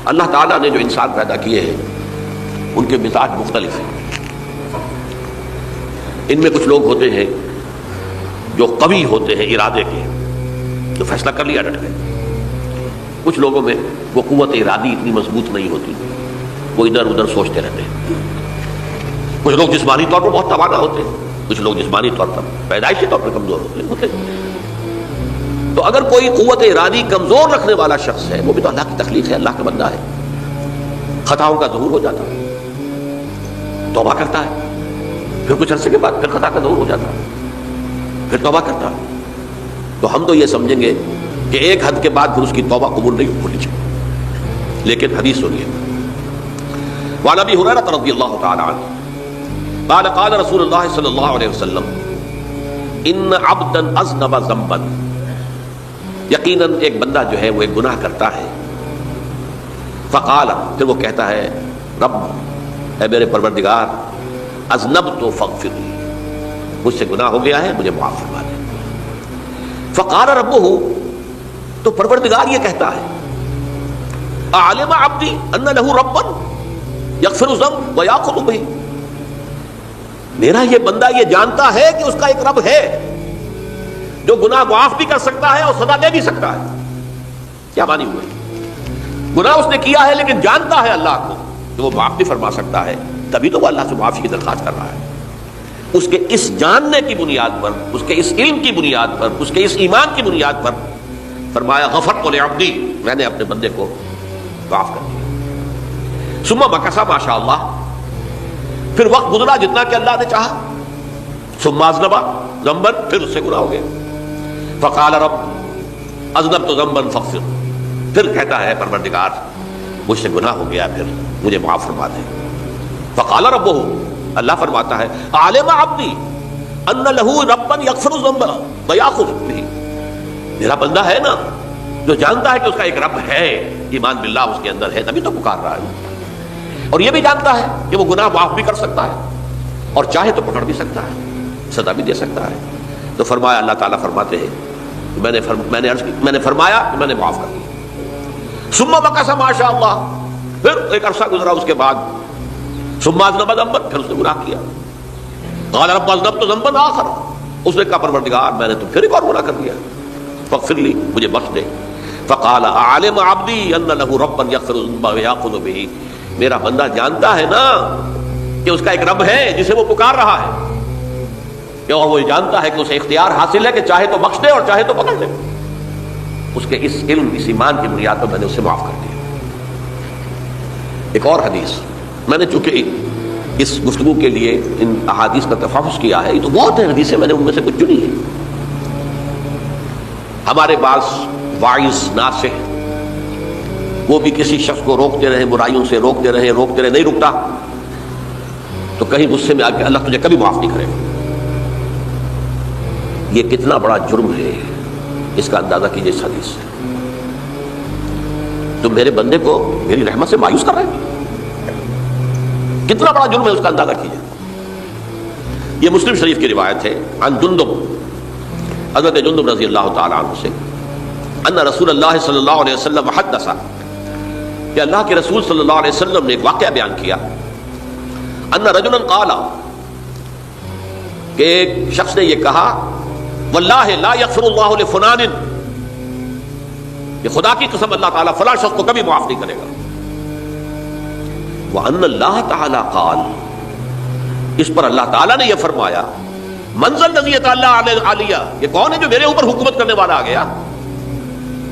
اللہ تعالیٰ نے جو انسان پیدا کیے ہیں ان کے مزاج مختلف ہیں. ان میں کچھ لوگ ہوتے ہیں جو قوی ہوتے ہیں ارادے کے، جو فیصلہ کر لیا ڈٹ گئے. کچھ لوگوں میں وہ قوت ارادی اتنی مضبوط نہیں ہوتی، وہ ادھر ادھر سوچتے رہتے ہیں. کچھ لوگ جسمانی طور پر بہت توانا ہوتے ہیں، کچھ لوگ جسمانی طور پر پیدائشی طور پر کمزور ہوتے ہیں. تو اگر کوئی قوت ارادی کمزور رکھنے والا شخص ہے، وہ بھی تو اللہ کی تخلیق ہے، اللہ کا بندہ ہے، خطاؤں کا ظہور ہو جاتا ہے، توبہ کرتا ہے، پھر کچھ عرصے کے بعد پھر خطا کا ظہور ہو جاتا ہے، پھر توبہ کرتا ہے. تو ہم تو یہ سمجھیں گے کہ ایک حد کے بعد پھر اس کی توبہ قبول نہیں ہونی چاہیے. لیکن حدیث سنیے. وعن ابی ہریرہ رضی اللہ تعالی عنہ قال قال رسول اللہ صلی اللہ علیہ وسلم ان عبدا اذنب ذنبا، یقیناً ایک بندہ جو ہے وہ ایک گناہ کرتا ہے. فقال، پھر وہ کہتا ہے رب، اے میرے پروردگار، اذنبت فاغفر لی، مجھ سے گناہ ہو گیا ہے، مجھے معاف فرما دے. فقال ربہ، تو پروردگار یہ کہتا ہے اعلم عبدی ان لہ ربا یغفر الذنب ویأخذ بہ، میرا یہ بندہ یہ جانتا ہے کہ اس کا ایک رب ہے جو گناہ معاف بھی کر سکتا ہے اور سزا دے بھی سکتا ہے. کیا معنی ہوئے؟ گناہ اس نے کیا ہے لیکن جانتا ہے اللہ کو کہ وہ معاف بھی فرما سکتا ہے، تبھی تو وہ اللہ سے معافی کی درخواست کر رہا ہے. اس کے اس جاننے کی بنیاد پر، اس کے اس علم کی بنیاد پر، اس کے اس ایمان کی بنیاد پر فرمایا غفرت لعبدی، میں نے اپنے بندے کو معاف کر دیا. ثم مکث ما شاء اللہ، پھر وقت گزرا جتنا کہ اللہ نے چاہا. ثم اذنب ذنبا، پھر اس سے گناہ ہو گیا. فقال رب اذنبت ذنبا فاغفر، پھر کہتا ہے پروردگار مجھ سے گناہ ہو گیا، پھر مجھے معاف فرما دے. فقال ربہ، اللہ فرماتا ہے عالم عبدی ان لہ ربا یغفر الذنب ویأخذ بہ، میرا بندہ ہے نا جو جانتا ہے کہ اس کا ایک رب ہے، ایمان باللہ اس کے اندر ہے، تبھی تو پکار رہا ہے. اور یہ بھی جانتا ہے کہ وہ گناہ معاف بھی کر سکتا ہے اور چاہے تو پکڑ بھی سکتا ہے، سزا بھی دے سکتا ہے. تو فرمایا، اللہ تعالیٰ فرماتے ہیں میں نے فرمایا کہ میں نے معاف کر دیا. ثم مکث ما شاء اللہ، پھر ایک عرصہ گزرا اس کے بعد. ثم اذنب ذنبا، پھر اس نے گناہ کیا. قال رب اذنبت ذنبا آخر، اس نے کہا پروردگار میں نے تو پھر ایک اور گناہ کر دیا، فاغفر لی، مجھے بخش دے. فقال اعلم عبدی ان لہ ربا یغفر الذنب ویأخذ بہ، میرا بندہ جانتا ہے نا کہ اس کا ایک رب ہے جسے وہ پکار رہا ہے، اور وہ جانتا ہے کہ اسے اختیار حاصل ہے کہ چاہے تو بخش دے اور چاہے تو پکڑ لے. اس کے اس علم، اس ایمان کی بنیاد پر میں نے اسے معاف کر دیا. ایک اور حدیث، میں نے چونکہ اس گفتگو کے لیے ان احادیث کا تفحص کیا ہے، یہ تو بہت ہیں حدیثیں، میں نے ان میں سے کچھ چنی ہے. ہمارے بعض واعظ ناصح وہ بھی کسی شخص کو روکتے رہے، برائیوں سے روکتے رہے، نہیں رکتا تو کہیں غصے میں آ کے اللہ تجھے کبھی معاف نہیں کرے گا. یہ کتنا بڑا جرم ہے، اس کا اندازہ کیجیے اس حدیث سے. تم میرے بندے کو میری رحمت سے مایوس کر رہے ہیں، کتنا بڑا جرم ہے، اس کا اندازہ کیجیے. یہ مسلم شریف کی روایت ہے عن جندب، حضرت جندب رضی اللہ تعالی عنہ سے، ان رسول اللہ صلی اللہ علیہ وسلم حدث، کہ اللہ کے رسول صلی اللہ علیہ وسلم نے ایک واقعہ بیان کیا. ان رجلا قال، کہ ایک شخص نے یہ کہا واللہ لا یغفر اللہ لفلان، کہ خدا کی قسم اللہ تعالیٰ فلاں شخص کو کبھی معاف نہیں کرے گا. وان اللہ تعالیٰ قال، اس پر اللہ تعالیٰ نے یہ فرمایا من ذا الذی یتعالی علیہ، یہ کون ہے جو میرے اوپر حکومت کرنے والا آ گیا،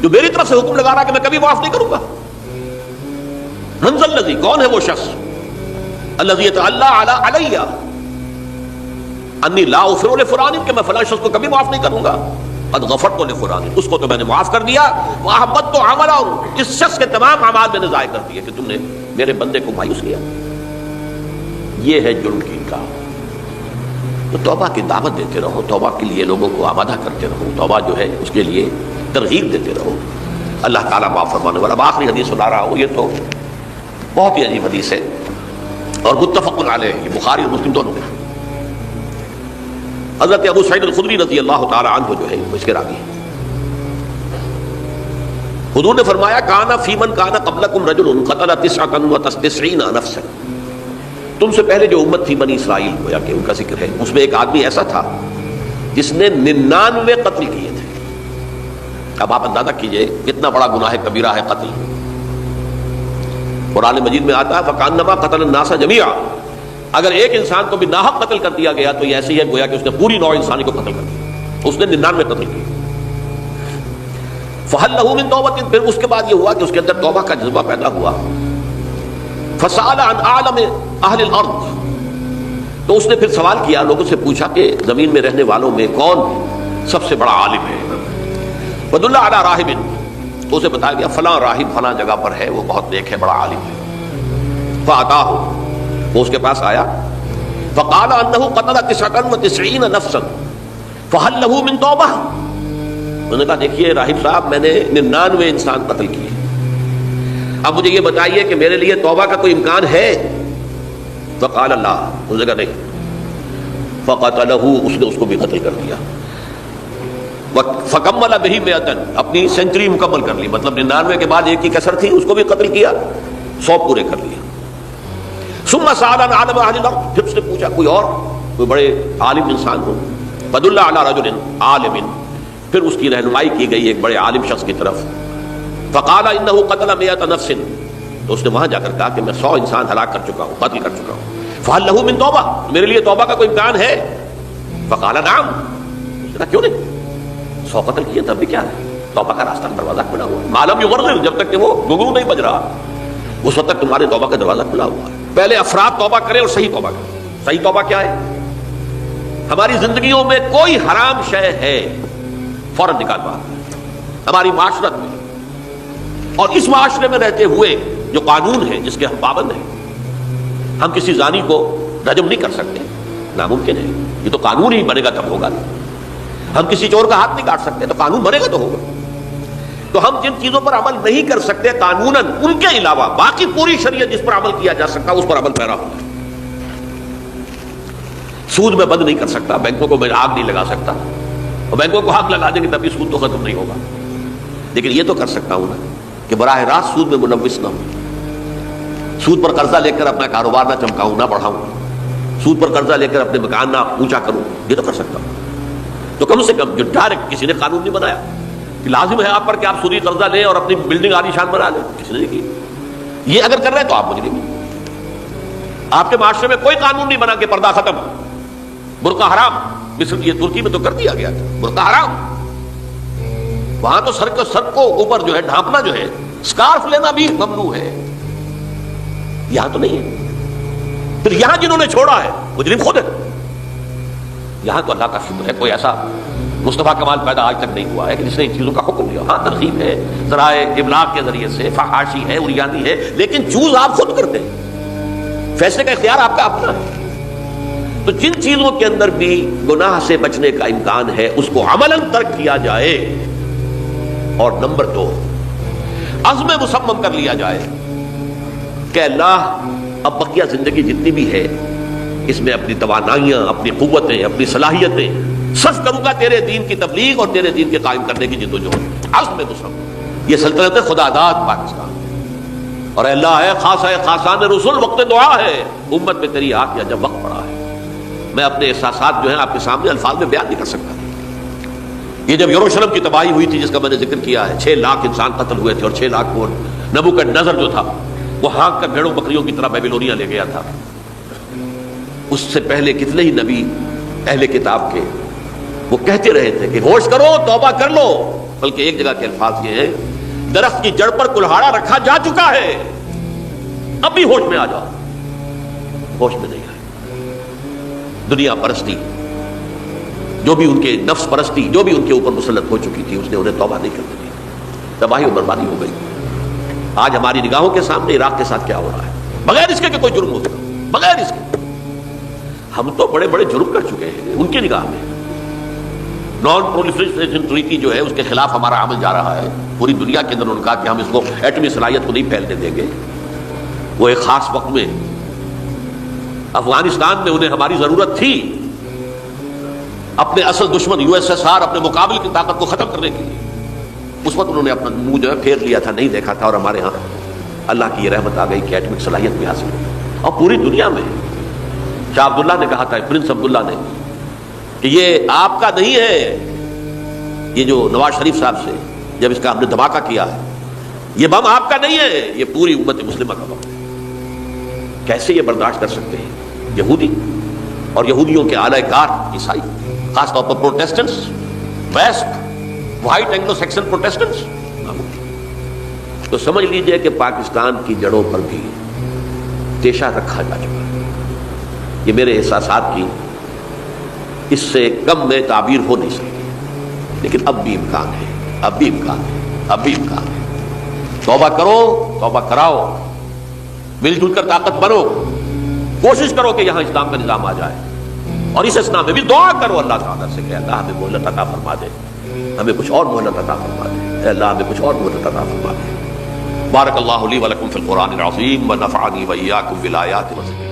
جو میری طرف سے حکم لگا رہا کہ میں کبھی معاف نہیں کروں گا. من ذا الذی، کون ہے وہ شخص، الذی یتعالی علیہ انی لا اغفر لفلان، کہ میں فلاں شخص کو کبھی معاف نہیں کروں گا. قد غفرت لفلان، اس کو تو میں نے معاف کر دیا. واحبطت عملہ، اس شخص کے تمام اعمال میں نے ضائع کر دیے کہ تم نے میرے بندے کو مایوس کیا. یہ ہے جرم کی انکار. تو توبہ کی دعوت دیتے رہو، توبہ کے لیے لوگوں کو آمادہ کرتے رہو، توبہ جو ہے اس کے لیے ترغیب دیتے رہو. اللہ تعالیٰ معاف فرمانے والا. اب آخری حدیث سنا رہا ہوں، یہ تو بہت ہی عجیب حدیث ہے اور متفق علیہ، یہ بخاری اور مسلم دونوں میں. حضرت ابو سعید الخدری رضی اللہ تعالی عنہ جو ہے وہ اس کے راوی ہیں. حضور نے فرمایا کانا فیمن کانا قبلکم رجل قتل 99 نفسا، تم سے پہلے جو امت تھی بنی اسرائیل، گویا کہ ان کا ذکر ہے، اس میں ایک آدمی ایسا تھا جس نے 99 قتل کیے تھے۔ اب آپ اندازہ کیجئے کتنا بڑا گناہ کبیرہ ہے قتل۔ قرآن مجید میں آتا ہے فَكَأَنَّمَا قَتَلَ النَّاسَ جَمِيعًا، اگر ایک انسان کو بھی ناحق قتل کر دیا گیا تو یہ ایسے ہی ہے گویا کہ اس نے پوری نوع انسانی کو قتل کر دیا، اس نے 99 قتل کیے۔ فَهَلْ لَهُ مِن تَوْبَةٍ، پھر اس کے بعد یہ ہوا کہ اس کے اندر توبہ کا جذبہ پیدا ہوا۔ فَسَأَلَ عَنْ أَعْلَمِ أَهْلِ الْأَرْضِ، تو اس نے پھر سوال کیا، لوگوں سے پوچھا کہ زمین میں رہنے والوں میں کون سب سے بڑا عالم ہے۔ وَدُلَّ عَلَى رَاهِبٍ، تو اسے بتایا گیا فلاں راہب فلاں جگہ پر ہے، وہ بہت نیک ہے، بڑا عالم ہے۔ فَأَتَاهُ، وہ اس کے پاس آیا، فَقَالَ أَنَّهُ قَتَلَ 99 نَفْسًا فَهَلْ لَهُ مِن تَوْبَةٍ، انہوں نے کہا دیکھیے راہب صاحب میں نے 99 انسان قتل کیے، اب مجھے یہ بتائیے کہ میرے لیے توبہ کا کوئی امکان ہے؟ فقال لا، اس نے کہا نہیں۔ فقتلہ، اس نے اس کو بھی قتل کر دیا۔ فکمل بہ 100، اپنی سینچری مکمل کر لی، مطلب 99 کے بعد ایک کی کسر تھی، اس کو بھی قتل کیا، 100 پورے کر لیا۔ ثم سأل عن عالم اہل الارض، پھر اس نے پوچھا کوئی اور کوئی بڑے عالم انسان ہو۔ فدل علی رجل عالم، پھر اس کی رہنمائی کی گئی ایک بڑے عالم شخص کی طرف۔ فقال انہ قتل 100 نفس، تو اس نے وہاں جا کر کہا کہ میں 100 انسان ہلاک کر چکا ہوں، قتل کر چکا ہوں۔ فہل لہ من توبہ، میرے لیے توبہ کا کوئی امکان ہے؟ فقال نعم، اس نے کہا کیوں نہیں، 100 قتل کیے تب بھی کیا ہے، توبہ کا راستہ دروازہ کھلا ہوا ہے، معلوم یغرغر، جب تک کہ وہ گھنگرو نہیں بج رہا اس وقت تک تمہارے توبہ کا دروازہ کھلا ہوا ہے۔ پہلے افراد توبہ کریں اور صحیح توبہ کریں۔ صحیح توبہ کیا ہے؟ ہماری زندگیوں میں کوئی حرام شے ہے فوراً نکال باہر، ہماری معاشرت میں اور اس معاشرے میں رہتے ہوئے جو قانون ہے جس کے ہم پابند ہیں، ہم کسی زانی کو رجم نہیں کر سکتے، ناممکن ہے، یہ تو قانون ہی بنے گا تب ہوگا۔ ہم کسی چور کا ہاتھ نہیں کاٹ سکتے، تو قانون بنے گا تو ہوگا۔ تو ہم جن چیزوں پر عمل نہیں کر سکتے قانوناً، ان کے علاوہ باقی پوری شریعت جس پر عمل کیا جا سکتا اس پر عمل پیرا ہوتا ہے۔ سود میں بند نہیں کر سکتا، بینکوں کو میں آگ نہیں لگا سکتا، اور بینکوں کو آگ لگا دیں گے تب بھی سود تو ختم نہیں ہوگا، لیکن یہ تو کر سکتا ہوں نا کہ براہ راست سود میں ملوث نہ ہوں، سود پر قرضہ لے کر اپنا کاروبار نہ چمکاؤں نہ بڑھاؤں، سود پر قرضہ لے کر اپنے مکان نہ اونچا کروں، یہ تو کر سکتا ہوں۔ تو کم سے کم جو ڈائریکٹ کسی نے قانون نہیں بنایا کہ لازم ہے آپ پر کہ آپ سودی قرضہ لیں اور اپنی بلڈنگ عالی شان بنا لیں، کسی نے نہیں کی۔ یہ اگر کر رہے ہیں تو آپ مجرم ہیں۔ آپ کے معاشرے میں کوئی قانون نہیں بنا کہ پردہ ختم، برقع حرام، مصر یہ ترکی میں تو کر دیا گیا تھا برقع حرام، وہاں تو سر کو اوپر جو ہے ڈھانپنا جو ہے، اسکارف لینا بھی ممنوع ہے، یہاں تو نہیں ہے۔ پھر یہاں جنہوں نے چھوڑا ہے مجرم خود ہے۔ یہاں تو اللہ کا شکر ہے کوئی ایسا مصطفیٰ کمال پیدا آج تک نہیں ہوا ہے کہ جس نے ان چیزوں کا حکم دیا۔ ہاں ترغیب ہے، ذرائع ابلاغ کے ذریعے سے، فحاشی ہے، عریانی ہے، لیکن چوز آپ خود کرتے ہیں، فیصلے کا اختیار آپ کا اپنا ہے۔ تو جن چیزوں کے اندر بھی گناہ سے بچنے کا امکان ہے اس کو عملاً ترک کیا جائے، اور نمبر 2 عزم مصمم کر لیا جائے کہ اللہ اب بقیہ زندگی جتنی بھی ہے اس میں اپنی توانائیاں، اپنی قوتیں، اپنی صلاحیتیں صرف کروں گا تیرے دین کی تبلیغ اور تیرے دین کے قائم کرنے کی جدوجہد۔ عزم مصمم، یہ سلطنت خدا داد پاکستان، اور اللہ ہے خاص ہے خاصان رسول، وقت دعا ہے، امت میں تیری آ کیا جب وقت پڑا ہے۔ میں اپنے احساسات جو ہیں آپ کے سامنے الفاظ میں بیان نہیں کر سکتا۔ یہ جب یروشلم کی تباہی ہوئی تھی جس کا میں نے ذکر کیا ہے، 6 لاکھ انسان قتل ہوئے تھے، اور 6 لاکھ کو نبوکدنضر جو تھا وہ ہانک کر بھیڑوں بکریوں کی طرح بیبیلونیا لے گیا تھا۔ اس سے پہلے کتنے ہی نبی اہل کتاب کے وہ کہتے رہے تھے کہ ہوش کرو، توبہ کر لو، بلکہ ایک جگہ کے الفاظ یہ ہیں درخت کی جڑ پر کلہاڑا رکھا جا چکا ہے، اب بھی ہوش میں آ جاؤ، ہوش میں نہیں آئے۔ دنیا پرستی جو بھی ان کے نفس پرستی جو بھی ان کے اوپر مسلط ہو چکی تھی، اس نے انہیں توبہ نہیں کرنے دی، تباہی و بربادی ہو گئی۔ آج ہماری نگاہوں کے سامنے عراق کے ساتھ کیا ہو رہا ہے، بغیر اس کے کہ کوئی جرم ہوتا، بغیر اس کے ہم تو بڑے بڑے جرم کر چکے ہیں ان کی نگاہ میں۔ نان پرولیفریشن ٹریٹی جو ہے اس کے خلاف ہمارا عمل جا رہا ہے پوری دنیا کے اندر، ان کا کہ ہم اس کو ایٹمی صلاحیت کو نہیں پھیلنے دیں گے۔ وہ ایک خاص وقت میں افغانستان میں انہیں ہماری ضرورت تھی اپنے اصل دشمن USSR اپنے مقابل کی طاقت کو ختم کرنے کے لیے، اس وقت انہوں نے اپنا منہ جو ہے پھیر لیا تھا، نہیں دیکھا تھا، اور ہمارے ہاں اللہ کی یہ رحمت آ گئی کہ ایٹمک صلاحیت بھی حاصل ہوئی، اور پوری دنیا میں شاہ عبداللہ نے کہا تھا، پرنس عبداللہ نے، کہ یہ آپ کا نہیں ہے، یہ جو نواز شریف صاحب سے جب اس کا ہم نے دھماکہ کیا ہے، یہ بم آپ کا نہیں ہے، یہ پوری امت مسلمہ کا بم ہے۔ کیسے یہ برداشت کر سکتے ہیں یہودی اور یہودیوں کے اعلی کار عیسائی، خاص طور پر Protestants, West white Anglo Saxon Protestants? تو سمجھ لیجئے کہ پاکستان کی جڑوں پر بھی تیشہ رکھا جا چکا ہے۔ یہ میرے احساسات کی اس سے کم میں تعبیر ہو نہیں سکتی، لیکن اب بھی امکان ہے، اب بھی امکان ہے، اب بھی امکان ہے۔ توبہ کرو، توبہ کراؤ، مل جل کر طاقت بنو، کوشش کرو کہ یہاں اسلام کا نظام آ جائے، اور اس اسلام میں بھی دعا کرو اللہ تعالیٰ سے کہ اللہ ہمیں مہلت عطا فرما دے، ہمیں کچھ اور مہلت عطا فرما دے، اے اللہ ہمیں کچھ اور مہلت عطا فرما دے۔ بارک اللہ لی ولکم فی القرآن العظیم ونفعنی وإیاکم بالآیات والذکر